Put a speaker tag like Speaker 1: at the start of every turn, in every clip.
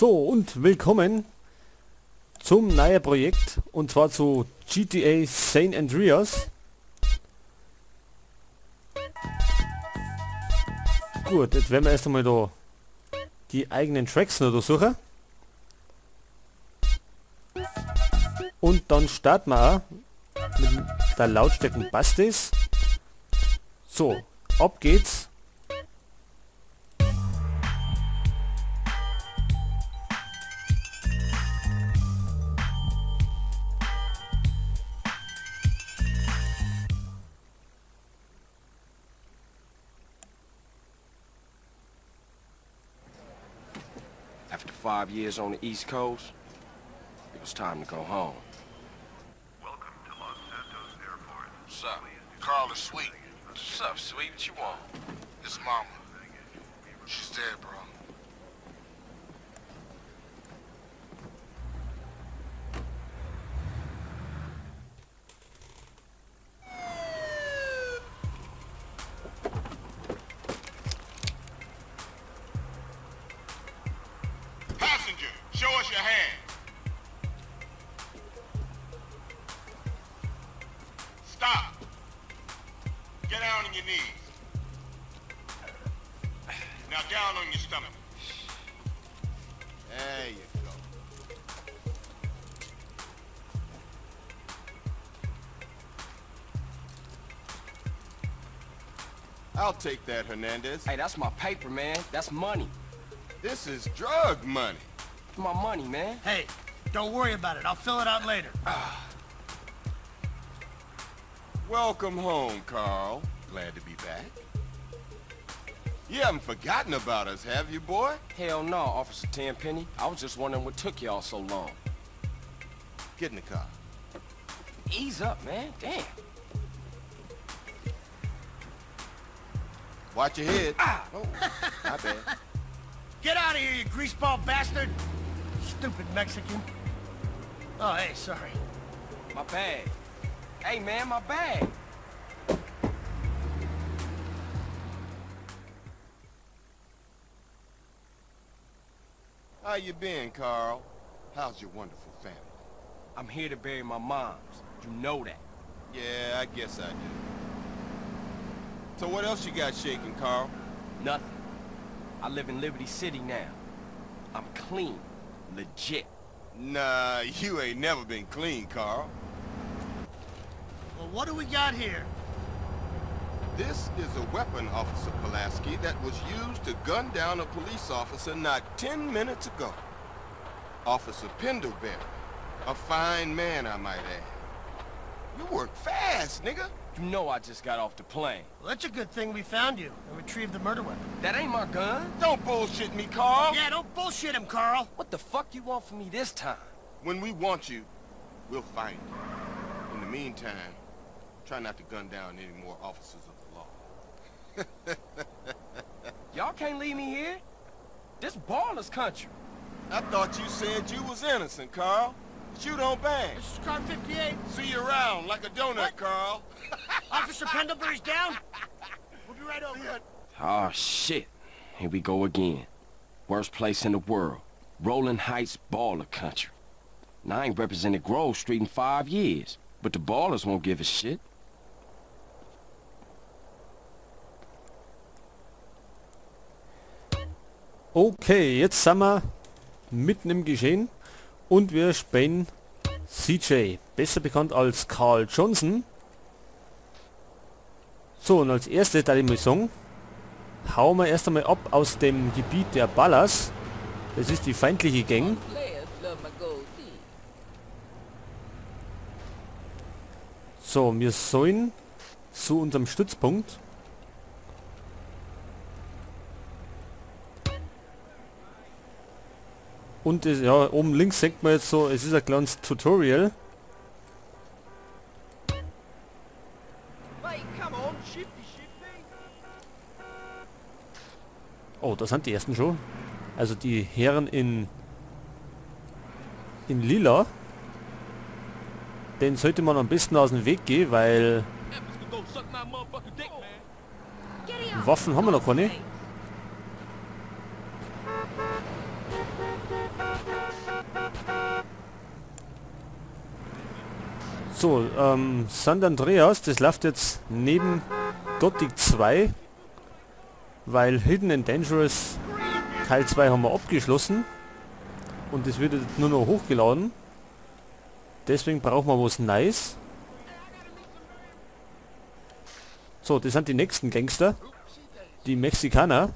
Speaker 1: So, und willkommen zum neuen Projekt, und zwar zu GTA San Andreas. Gut, jetzt werden wir erst einmal da die eigenen Tracks noch suchen. Und dann starten wir auch mit der Lautstärke passt es. So, ab geht's.
Speaker 2: After 5 years on the East Coast, it was time to go home.
Speaker 3: Welcome to Los Santos Airport.
Speaker 4: What's up? Carl is sweet.
Speaker 2: What's up, sweet? What you want?
Speaker 4: His mama. She's dead, bro. Passenger, show us your hand. Stop. Get down on your knees. Now down on your stomach. There you go. I'll take that, Hernandez.
Speaker 2: Hey, that's my paper, man. That's money.
Speaker 4: This is drug money.
Speaker 2: My money, man.
Speaker 5: Hey, don't worry about it. I'll fill it out later.
Speaker 4: Welcome home, Carl. Glad to be back. You haven't forgotten about us, have you, boy?
Speaker 2: Hell no, Officer Tenpenny. I was just wondering what took y'all so long.
Speaker 4: Get in the car.
Speaker 2: Ease up, man. Damn.
Speaker 4: Watch your head. Oh, my bad.
Speaker 5: Get out of here, you greaseball bastard! Stupid Mexican. Oh, hey, sorry.
Speaker 2: My bag. Hey, man, my bag.
Speaker 4: How you been, Carl? How's your wonderful family?
Speaker 2: I'm here to bury my moms. You know that.
Speaker 4: Yeah, I guess I do. So what else you got shaking, Carl?
Speaker 2: Nothing. I live in Liberty City now. I'm clean. Legit.
Speaker 4: Nah, you ain't never been clean, Carl.
Speaker 5: Well, what do we got here?
Speaker 4: This is a weapon, Officer Pulaski, that was used to gun down a police officer not 10 minutes ago. Officer Pendlebury. A fine man, I might add. You work fast, nigga.
Speaker 2: You know I just got off the plane.
Speaker 5: Well, that's a good thing we found you and retrieved the murder weapon.
Speaker 2: That ain't my gun.
Speaker 4: Don't bullshit me, Carl.
Speaker 5: Yeah, don't bullshit him, Carl.
Speaker 2: What the fuck you want from me this time?
Speaker 4: When we want you, we'll find you. In the meantime, try not to gun down any more officers of the law.
Speaker 2: Y'all can't leave me here. This baller's country.
Speaker 4: I thought you said you was innocent, Carl. But you don't bang.
Speaker 5: This is car 58.
Speaker 4: See you around like a donut,
Speaker 5: What?
Speaker 4: Carl.
Speaker 5: Officer Pendlebury's down. We'll be right over.
Speaker 2: Oh, shit. Here we go again. Worst place in the world. Rolling Heights baller country. Now, I ain't represented Grove Street in 5 years, but the ballers won't give a shit.
Speaker 1: Okay, jetzt sind wir mitten im Geschehen und wir spielen CJ, besser bekannt als Carl Johnson. So, und als erstes, da ich mal sagen, hauen wir erst einmal ab aus dem Gebiet der Ballas. Das ist die feindliche Gang. So, wir sollen zu unserem Stützpunkt. Und das, ja, oben links sieht man jetzt so, es ist ein kleines Tutorial. Oh, da sind die ersten schon. Also die Herren in lila. Den sollte man am besten aus dem Weg gehen, weil Waffen haben wir noch keine. So, San Andreas, das läuft jetzt neben Gothic 2, weil Hidden and Dangerous Teil 2 haben wir abgeschlossen und es wird jetzt nur noch hochgeladen. Deswegen brauchen wir was Neues. So, das sind die nächsten Gangster. Die Mexikaner.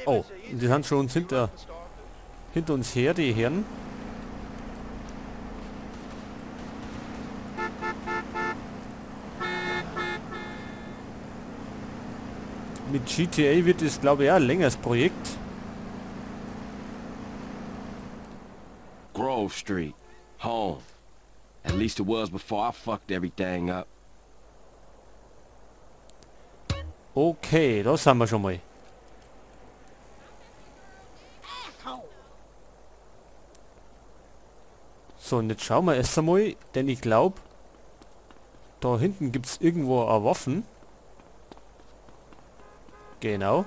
Speaker 1: Oh, die sind schon hinter uns her, die Herren. Mit GTA wird es, glaube ich, auch ein längeres Projekt.
Speaker 2: Grove Street. Home. At least it was before I fucked everything up.
Speaker 1: Okay, das haben wir schon mal. So, und jetzt schauen wir erst einmal, denn ich glaube, da hinten gibt es irgendwo eine Waffen. Genau.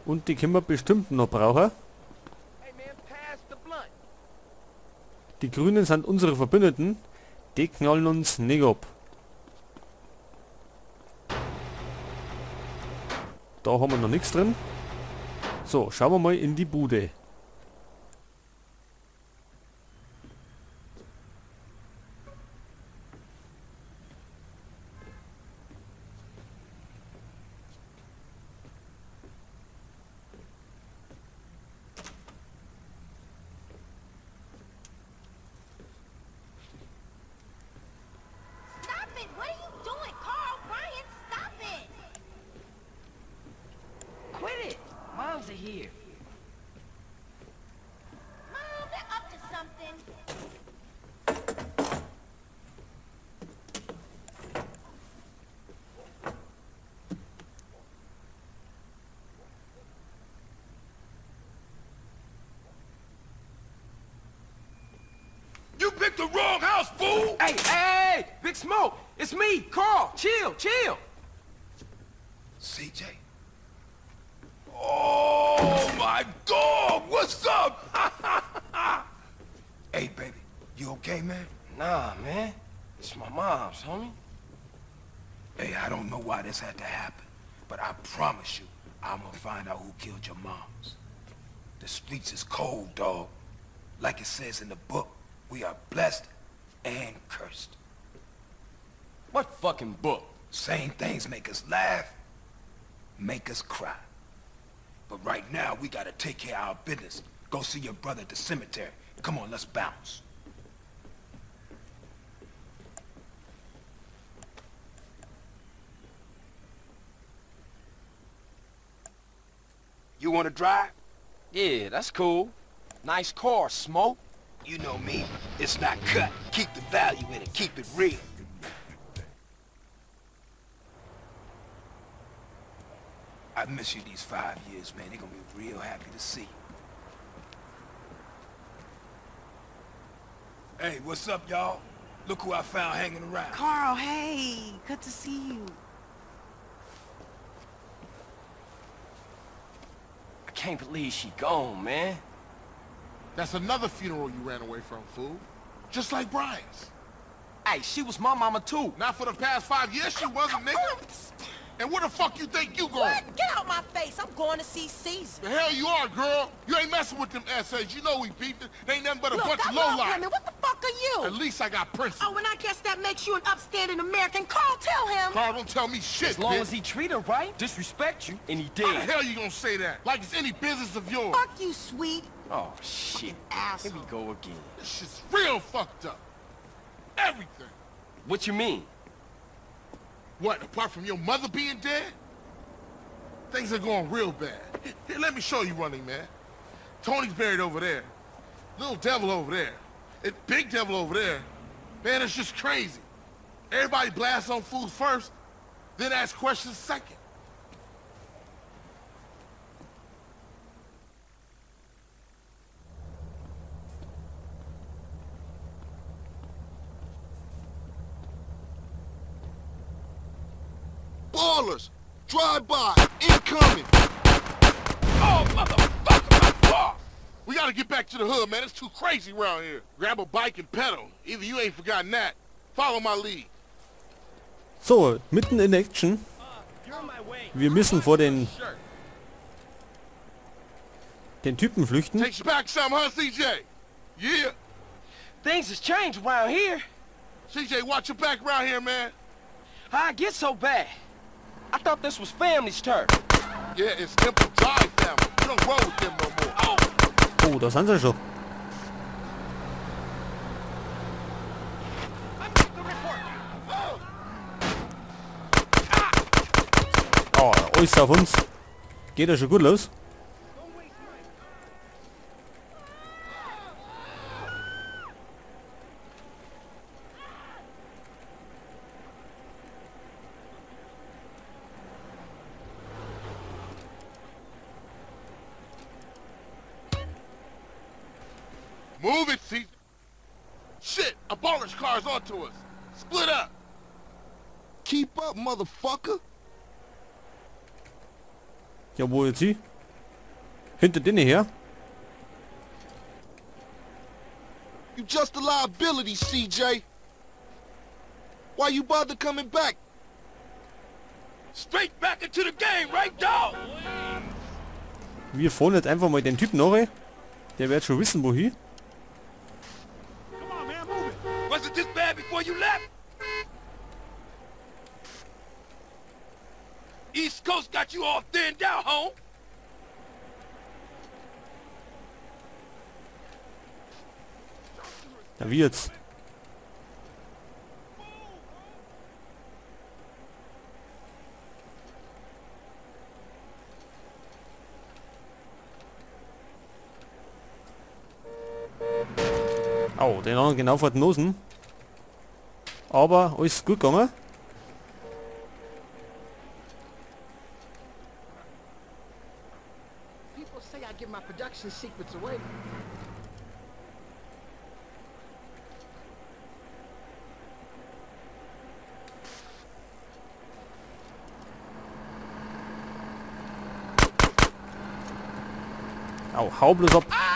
Speaker 1: Und die können wir bestimmt noch brauchen. Die Grünen sind unsere Verbündeten. Die knallen uns nicht ab. Da haben wir noch nichts drin. So, schauen wir mal in die Bude.
Speaker 6: What are you doing, Carl? Brian, stop it!
Speaker 7: Quit it! Moms are here.
Speaker 6: Mom, they're up to something.
Speaker 4: You picked the wrong house, fool!
Speaker 2: Hey, hey, Big Smoke! It's me, Carl! Chill, chill!
Speaker 4: CJ? Oh, my dog! What's up? Hey, baby. You okay, man?
Speaker 2: Nah, man. It's my mom's, homie.
Speaker 8: Hey, I don't know why this had to happen, but I promise you, I'm gonna find out who killed your moms. The streets is cold, dog. Like it says in the book, we are blessed and cursed.
Speaker 2: What fucking book?
Speaker 8: Same things make us laugh, make us cry. But right now, we gotta take care of our business. Go see your brother at the cemetery. Come on, let's bounce.
Speaker 4: You wanna drive?
Speaker 2: Yeah, that's cool. Nice car, Smoke.
Speaker 8: You know me, it's not cut. Keep the value in it, keep it real. I miss you these 5 years, man. They're gonna be real happy to see you. Hey, what's up, y'all? Look who I found hanging around.
Speaker 7: Carl, hey, good to see you.
Speaker 2: I can't believe she gone, man.
Speaker 9: That's another funeral you ran away from, fool. Just like Brian's.
Speaker 2: Hey, she was my mama too.
Speaker 9: Not for the past 5 years she wasn't, nigga. And where the fuck you think you going?
Speaker 7: What? Get out my face. I'm going to see Caesar.
Speaker 9: The hell you are, girl. You ain't messing with them essays. You know we beefed it. They ain't nothing but a
Speaker 7: Look,
Speaker 9: bunch of
Speaker 7: I love
Speaker 9: lowlife.
Speaker 7: women. What the fuck are
Speaker 9: At
Speaker 7: you?
Speaker 9: least I got principles.
Speaker 7: Oh, and I guess that makes you an upstanding American. Carl, tell him.
Speaker 9: Carl, don't tell me shit,
Speaker 2: As long
Speaker 9: bitch.
Speaker 2: as he treat her right, disrespect you, and he
Speaker 9: How the
Speaker 2: did.
Speaker 9: hell you gonna say that? Like it's any business of yours.
Speaker 7: Fuck you, sweet.
Speaker 2: Oh, shit.
Speaker 7: Asshole.
Speaker 2: Here we go again.
Speaker 9: This shit's real fucked up. Everything.
Speaker 2: What you mean?
Speaker 9: What, apart from your mother being dead? Things are going real bad. Here, let me show you, Running Man. Tony's buried over there. Little Devil over there. And Big Devil over there. Man, it's just crazy. Everybody blasts on fools first, then ask questions second. Ballers! Drive by! Incoming!
Speaker 2: Oh, motherfucker!
Speaker 9: We gotta get back to the hood, man. It's too crazy around here. Grab a bike and pedal. Either you ain't forgotten that. Follow my lead.
Speaker 1: So, mitten in Action. Wir müssen vor den Typen flüchten.
Speaker 9: Takes you back some, huh, CJ? Yeah.
Speaker 2: Things has changed around here.
Speaker 9: CJ, watch your back around here, man.
Speaker 2: How I get so bad? I thought this was family's turf.
Speaker 9: Yeah, it's Temple Drive family. You don't roll with them no more.
Speaker 1: Oh, da sind sie schon. Oh, alles auf uns. Geht ja schon gut los.
Speaker 9: Move it, CJ. Shit, a baller's car's onto us. Split up.
Speaker 4: Keep up, motherfucker.
Speaker 1: Ja, wo jetzt sie? Hinter denen her.
Speaker 4: You just a liability, CJ. Why you bother coming back?
Speaker 9: Straight back into the game, right, dog?
Speaker 1: Wir fahren jetzt einfach mal den Typen nach. Der wird schon wissen, wohin.
Speaker 9: Was it this bad before you left? East Coast got you all thinned out, home.
Speaker 1: Da wird's. Oh, den anderen genau vor den Nosen. Aber alles gut gegangen.
Speaker 5: People say I give my production secrets away.
Speaker 1: Au, hau bloß ab.